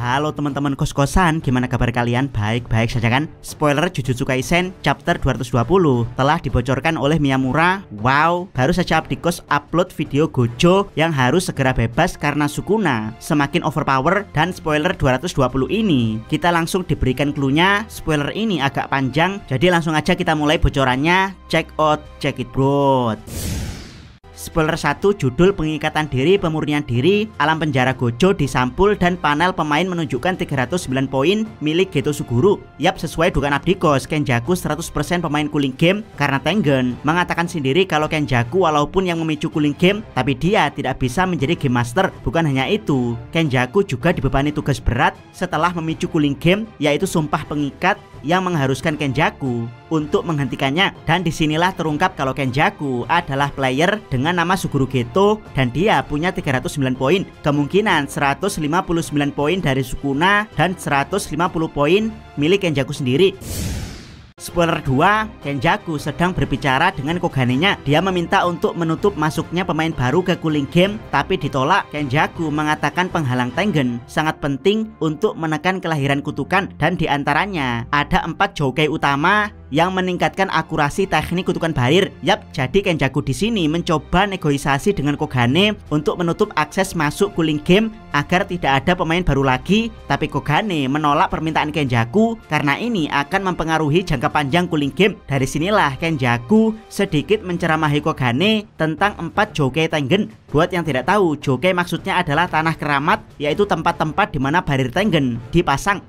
Halo teman-teman kos-kosan, gimana kabar kalian? Baik-baik saja kan? Spoiler Jujutsu Kaisen chapter 220 telah dibocorkan oleh Miyamura. Wow, baru saja Abdikos upload video Gojo yang harus segera bebas karena Sukuna semakin overpower. Dan spoiler 220 ini kita langsung diberikan clue-nya. Spoiler ini agak panjang, jadi langsung aja kita mulai bocorannya. Check it bro. Spoiler 1, judul pengikatan diri, pemurnian diri, alam penjara Gojo disampul dan panel pemain menunjukkan 309 poin milik Geto Suguru. Yap, sesuai dugaan Abdikos, Kenjaku 100% pemain cooling game karena Tengen mengatakan sendiri kalau Kenjaku walaupun yang memicu cooling game, tapi dia tidak bisa menjadi game master. Bukan hanya itu, Kenjaku juga dibebani tugas berat setelah memicu cooling game, yaitu sumpah pengikat yang mengharuskan Kenjaku untuk menghentikannya. Dan disinilah terungkap kalau Kenjaku adalah player dengan nama Suguru Geto dan dia punya 309 poin. Kemungkinan 159 poin dari Sukuna dan 150 poin milik Kenjaku sendiri. Spoiler 2, Kenjaku sedang berbicara dengan Koganenya. Dia meminta untuk menutup masuknya pemain baru ke cooling game, tapi ditolak. Kenjaku mengatakan penghalang Tengen sangat penting untuk menekan kelahiran kutukan, dan diantaranya ada 4 jokai utama yang meningkatkan akurasi teknik kutukan barir. Yap, jadi Kenjaku di sini mencoba negosiasi dengan Kogane untuk menutup akses masuk cooling game agar tidak ada pemain baru lagi, tapi Kogane menolak permintaan Kenjaku karena ini akan mempengaruhi jangka panjang cooling game. Dari sinilah Kenjaku sedikit menceramahi Kogane tentang 4 jokai Tengen. Buat yang tidak tahu, jokai maksudnya adalah tanah keramat, yaitu tempat-tempat di mana barir Tengen dipasang.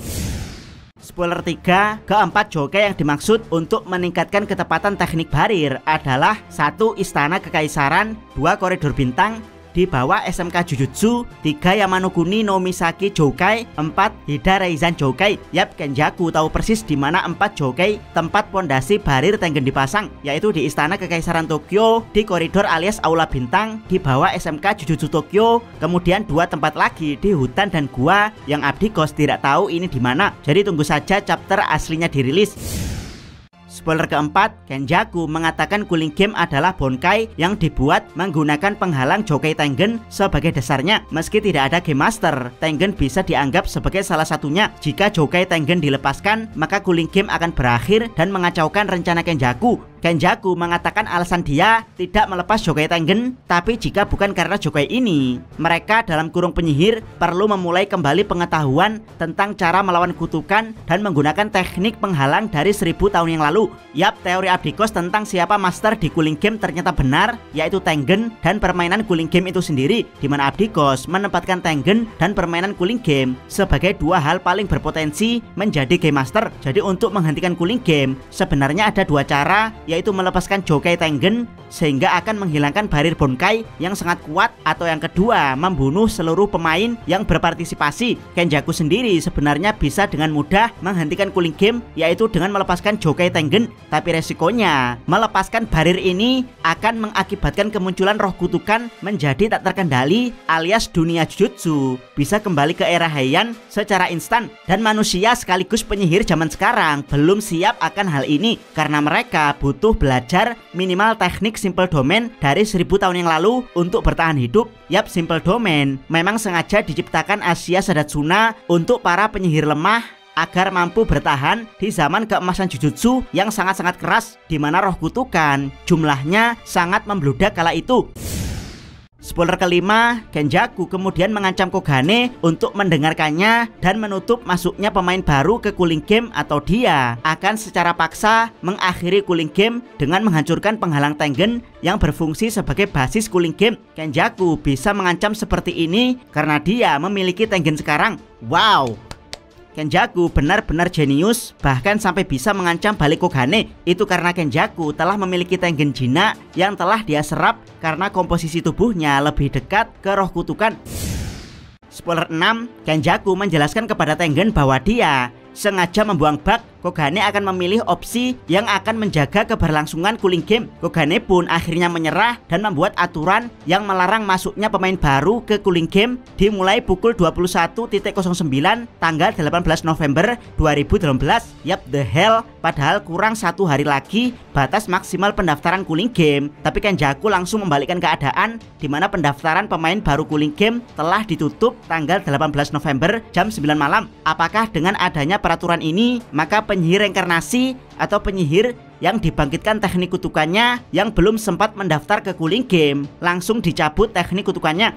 Spoiler 3, keempat jokai yang dimaksud untuk meningkatkan ketepatan teknik barir adalah 1. Istana Kekaisaran, 2. Koridor Bintang di bawah SMK Jujutsu, 3. Yamano Kuni no Misaki Jokai, 4. Hida Reizan Jokai. Yap, Kenjaku tahu persis di mana 4 jokai tempat pondasi barir Tengen dipasang, yaitu di Istana Kekaisaran Tokyo, di koridor alias Aula Bintang di bawah SMK Jujutsu Tokyo, kemudian 2 tempat lagi di hutan dan gua yang Abdikos tidak tahu ini di mana. Jadi tunggu saja chapter aslinya dirilis. Spoiler keempat, Kenjaku mengatakan cooling game adalah bonkai yang dibuat menggunakan penghalang jokai Tengen sebagai dasarnya. Meski tidak ada game master, Tengen bisa dianggap sebagai salah satunya. Jika jokai Tengen dilepaskan, maka cooling game akan berakhir dan mengacaukan rencana Kenjaku. Kenjaku mengatakan alasan dia tidak melepas jokai Tengen, tapi jika bukan karena jokai ini, mereka dalam kurung penyihir perlu memulai kembali pengetahuan tentang cara melawan kutukan dan menggunakan teknik penghalang dari 1000 tahun yang lalu. Yap, teori Abdikos tentang siapa master di cooling game ternyata benar, yaitu Tengen dan permainan cooling game itu sendiri, di mana Abdikos menempatkan Tengen dan permainan cooling game sebagai 2 hal paling berpotensi menjadi game master. Jadi untuk menghentikan cooling game sebenarnya ada 2 cara, yaitu melepaskan jokai Tengen sehingga akan menghilangkan barir bonkai yang sangat kuat, atau yang kedua membunuh seluruh pemain yang berpartisipasi. Kenjaku sendiri sebenarnya bisa dengan mudah menghentikan cooling game, yaitu dengan melepaskan jokai Tengen, tapi resikonya melepaskan barir ini akan mengakibatkan kemunculan roh kutukan menjadi tak terkendali, alias dunia Jujutsu bisa kembali ke era Heian secara instan, dan manusia sekaligus penyihir zaman sekarang belum siap akan hal ini karena mereka butuh belajar minimal teknik Simple Domain dari 1000 tahun yang lalu untuk bertahan hidup. Yap, Simple Domain memang sengaja diciptakan Asia Sadatsuna untuk para penyihir lemah agar mampu bertahan di zaman keemasan Jujutsu yang sangat-sangat keras, di mana roh kutukan jumlahnya sangat membludak kala itu. Spoiler kelima, Kenjaku kemudian mengancam Kogane untuk mendengarkannya dan menutup masuknya pemain baru ke cooling game, atau dia akan secara paksa mengakhiri cooling game dengan menghancurkan penghalang Tengen yang berfungsi sebagai basis cooling game. Kenjaku bisa mengancam seperti ini karena dia memiliki Tengen sekarang. Wow, Kenjaku benar-benar jenius, bahkan sampai bisa mengancam balik Kogane. Itu karena Kenjaku telah memiliki Tengen Jina yang telah dia serap karena komposisi tubuhnya lebih dekat ke roh kutukan. Spoiler 6, Kenjaku menjelaskan kepada Tengen bahwa dia sengaja membuang bug Kogane akan memilih opsi yang akan menjaga keberlangsungan cooling game. Kogane pun akhirnya menyerah dan membuat aturan yang melarang masuknya pemain baru ke cooling game dimulai pukul 21.09 tanggal 18 November 2018. Yap, the hell, padahal kurang 1 hari lagi batas maksimal pendaftaran cooling game, tapi Kenjaku langsung membalikkan keadaan di mana pendaftaran pemain baru cooling game telah ditutup tanggal 18 November jam 9 malam. Apakah dengan adanya peraturan ini maka penyihir reinkarnasi atau penyihir yang dibangkitkan teknik kutukannya yang belum sempat mendaftar ke cooling game langsung dicabut teknik kutukannya?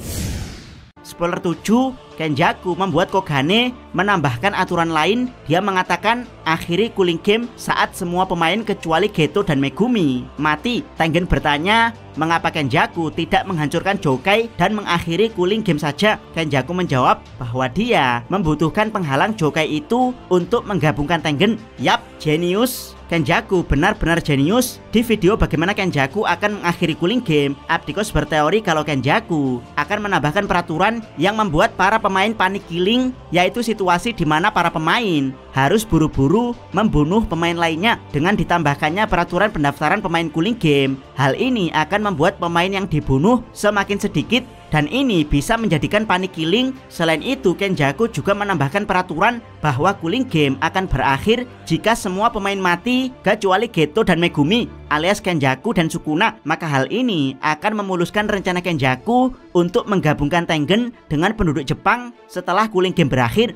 Spoiler 7, Kenjaku membuat Kogane menambahkan aturan lain. Dia mengatakan akhiri cooling game saat semua pemain kecuali Geto dan Megumi mati. Tengen bertanya mengapa Kenjaku tidak menghancurkan Jokai dan mengakhiri cooling game saja. Kenjaku menjawab bahwa dia membutuhkan penghalang Jokai itu untuk menggabungkan Tengen. Yap, jenius. Kenjaku benar-benar jenius. Di video bagaimana Kenjaku akan mengakhiri cooling game, Abdikos berteori kalau Kenjaku akan menambahkan peraturan yang membuat para pemain panik killing, yaitu situasi di mana para pemain harus buru-buru membunuh pemain lainnya. Dengan ditambahkannya peraturan pendaftaran pemain cooling game, hal ini akan membuat pemain yang dibunuh semakin sedikit dan ini bisa menjadikan panik killing. Selain itu, Kenjaku juga menambahkan peraturan bahwa cooling game akan berakhir jika semua pemain mati kecuali Geto dan Megumi alias Kenjaku dan Sukuna. Maka hal ini akan memuluskan rencana Kenjaku untuk menggabungkan Tengen dengan penduduk Jepang setelah cooling game berakhir.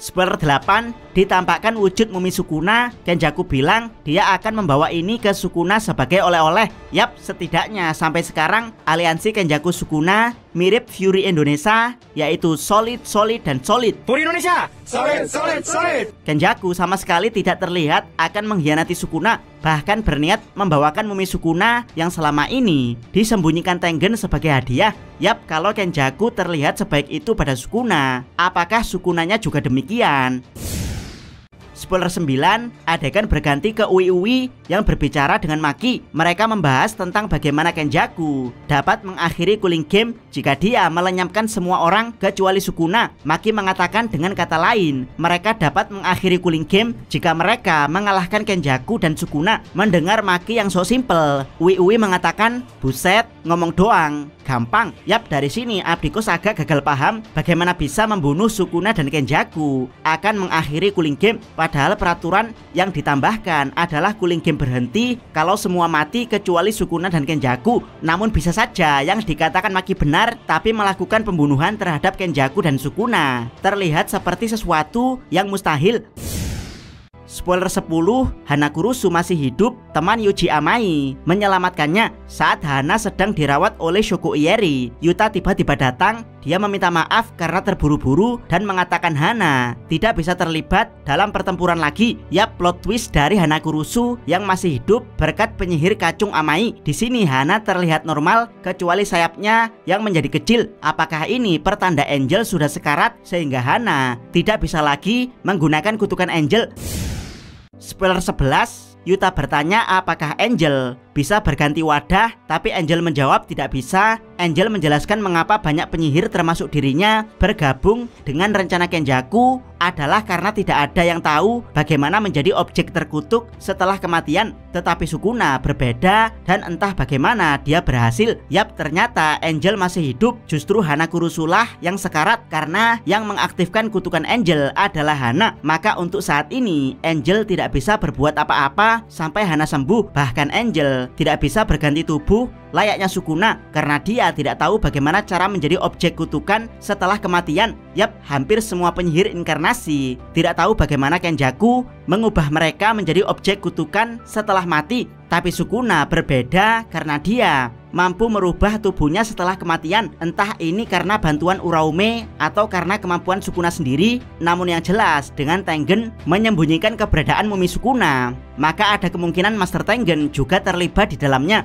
Spoiler 8, ditampakkan wujud mumi Sukuna. Kenjaku bilang dia akan membawa ini ke Sukuna sebagai oleh-oleh. Yap, setidaknya sampai sekarang aliansi Kenjaku Sukuna mirip Fury Indonesia, yaitu solid, dan solid. Fury Indonesia, solid. Kenjaku sama sekali tidak terlihat akan mengkhianati Sukuna, bahkan berniat membawakan mumi Sukuna yang selama ini disembunyikan Tengen sebagai hadiah. Yap, kalau Kenjaku terlihat sebaik itu pada Sukuna, apakah Sukunanya juga demikian? Spoiler 9, adegan berganti ke Uwi yang berbicara dengan Maki. Mereka membahas tentang bagaimana Kenjaku dapat mengakhiri cooling game jika dia melenyapkan semua orang kecuali Sukuna. Maki mengatakan dengan kata lain, mereka dapat mengakhiri cooling game jika mereka mengalahkan Kenjaku dan Sukuna. Mendengar Maki yang so simple, Uwi mengatakan, buset, ngomong doang, gampang. Yap, dari sini Abdikos agak gagal paham bagaimana bisa membunuh Sukuna dan Kenjaku akan mengakhiri cooling game. Padahal peraturan yang ditambahkan adalah cooling game berhenti kalau semua mati kecuali Sukuna dan Kenjaku. Namun bisa saja yang dikatakan Maki benar, tapi melakukan pembunuhan terhadap Kenjaku dan Sukuna terlihat seperti sesuatu yang mustahil. Spoiler 10, Hana Kurusu masih hidup. Teman Yuji Amai menyelamatkannya saat Hana sedang dirawat oleh Shoko Ieri. Yuta tiba-tiba datang. Dia meminta maaf karena terburu-buru dan mengatakan Hana tidak bisa terlibat dalam pertempuran lagi. Yap, plot twist dari Hana Kurusu yang masih hidup berkat penyihir kacung Amai. Di sini Hana terlihat normal kecuali sayapnya yang menjadi kecil. Apakah ini pertanda Angel sudah sekarat sehingga Hana tidak bisa lagi menggunakan kutukan Angel? Spoiler 11, Yuta bertanya apakah Angel bisa berganti wadah, tapi Angel menjawab tidak bisa. Angel menjelaskan mengapa banyak penyihir termasuk dirinya bergabung dengan rencana Kenjaku adalah karena tidak ada yang tahu bagaimana menjadi objek terkutuk setelah kematian. Tetapi Sukuna berbeda dan entah bagaimana dia berhasil. Yap, ternyata Angel masih hidup. Justru Hana Kurusulah yang sekarat karena yang mengaktifkan kutukan Angel adalah Hana. Maka untuk saat ini Angel tidak bisa berbuat apa-apa sampai Hana sembuh. Bahkan Angel tidak bisa berganti tubuh layaknya Sukuna karena dia tidak tahu bagaimana cara menjadi objek kutukan setelah kematian. Yap, hampir semua penyihir inkarnasi tidak tahu bagaimana Kenjaku mengubah mereka menjadi objek kutukan setelah mati. Tapi Sukuna berbeda karena dia mampu merubah tubuhnya setelah kematian. Entah ini karena bantuan Uraume atau karena kemampuan Sukuna sendiri. Namun yang jelas dengan Tengen menyembunyikan keberadaan mumi Sukuna, maka ada kemungkinan Master Tengen juga terlibat di dalamnya.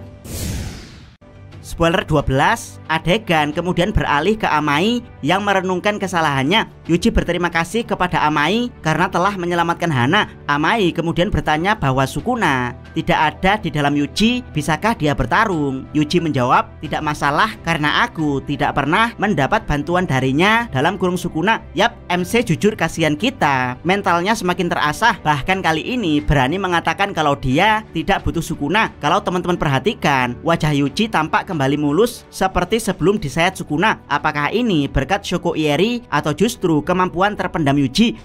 Spoiler 12, adegan kemudian beralih ke Amai yang merenungkan kesalahannya. Yuji berterima kasih kepada Amai karena telah menyelamatkan Hana. Amai kemudian bertanya bahwa Sukuna tidak ada di dalam Yuji, bisakah dia bertarung? Yuji menjawab, tidak masalah karena aku tidak pernah mendapat bantuan darinya dalam kurung Sukuna. Yap, MC jujur kasihan kita, mentalnya semakin terasah, bahkan kali ini berani mengatakan kalau dia tidak butuh Sukuna. Kalau teman-teman perhatikan, wajah Yuji tampak kembali mulus seperti sebelum disayat Sukuna. Apakah ini berkat Shoko Ieri atau justru kemampuan terpendam Yuji?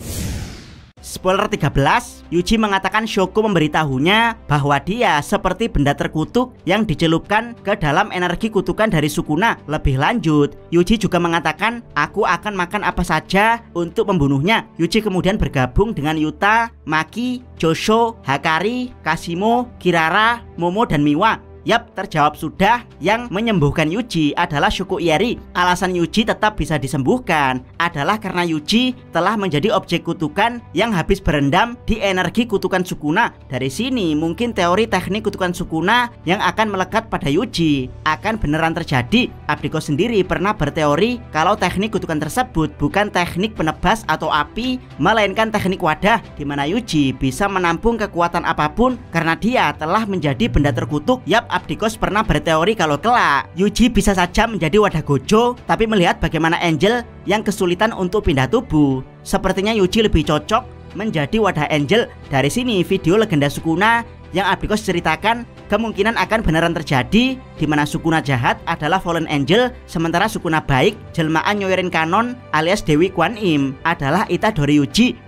Spoiler 13, Yuji mengatakan Shoko memberitahunya bahwa dia seperti benda terkutuk yang dicelupkan ke dalam energi kutukan dari Sukuna. Lebih lanjut, Yuji juga mengatakan, aku akan makan apa saja untuk membunuhnya. Yuji kemudian bergabung dengan Yuta, Maki, Josho, Hakari, Kashimo, Kirara, Momo, dan Miwa. Yap, terjawab sudah. Yang menyembuhkan Yuji adalah Shoko Ieri. Alasan Yuji tetap bisa disembuhkan adalah karena Yuji telah menjadi objek kutukan yang habis berendam di energi kutukan Sukuna. Dari sini mungkin teori teknik kutukan Sukuna yang akan melekat pada Yuji akan beneran terjadi. Abdiko sendiri pernah berteori kalau teknik kutukan tersebut bukan teknik penebas atau api, melainkan teknik wadah, di mana Yuji bisa menampung kekuatan apapun karena dia telah menjadi benda terkutuk. Yap, Abdikos pernah berteori kalau kelak Yuji bisa saja menjadi wadah Gojo, tapi melihat bagaimana Angel yang kesulitan untuk pindah tubuh, sepertinya Yuji lebih cocok menjadi wadah Angel. Dari sini video legenda Sukuna yang Abdikos ceritakan kemungkinan akan beneran terjadi, di mana Sukuna jahat adalah Fallen Angel, sementara Sukuna baik, jelmaan Nyoirin Kanon alias Dewi Kwan Im, adalah Itadori Yuji.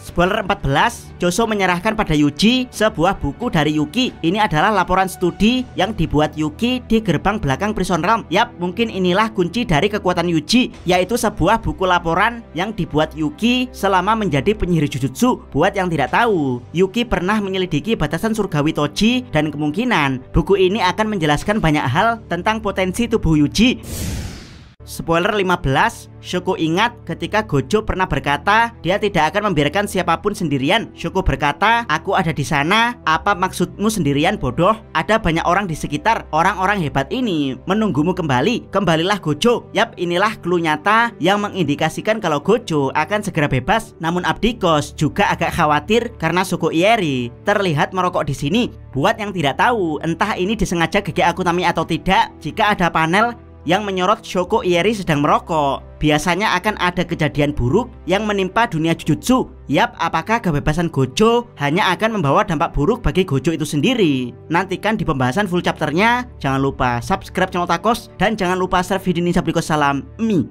Spoiler 14, Josho menyerahkan pada Yuji sebuah buku dari Yuki. Ini adalah laporan studi yang dibuat Yuki di gerbang belakang Prison Realm. Yap, mungkin inilah kunci dari kekuatan Yuji, yaitu sebuah buku laporan yang dibuat Yuki selama menjadi penyihir Jujutsu. Buat yang tidak tahu, Yuki pernah menyelidiki batasan surgawi Toji, dan kemungkinan buku ini akan menjelaskan banyak hal tentang potensi tubuh Yuji. Spoiler 15, Shoko ingat ketika Gojo pernah berkata dia tidak akan membiarkan siapapun sendirian. Shoko berkata, aku ada di sana, apa maksudmu sendirian bodoh? Ada banyak orang di sekitar, orang-orang hebat ini menunggumu kembali. Kembalilah Gojo. Yap, inilah clue nyata yang mengindikasikan kalau Gojo akan segera bebas. Namun Abdikos juga agak khawatir karena Shoko Ieri terlihat merokok di sini. Buat yang tidak tahu, entah ini disengaja Gege Akutami atau tidak, jika ada panel yang menyorot Shoko Ieri sedang merokok, biasanya akan ada kejadian buruk yang menimpa dunia Jujutsu. Yap, apakah kebebasan Gojo hanya akan membawa dampak buruk bagi Gojo itu sendiri? Nantikan di pembahasan full chapternya. Jangan lupa subscribe channel Takos dan jangan lupa share video ini. Salam Mi.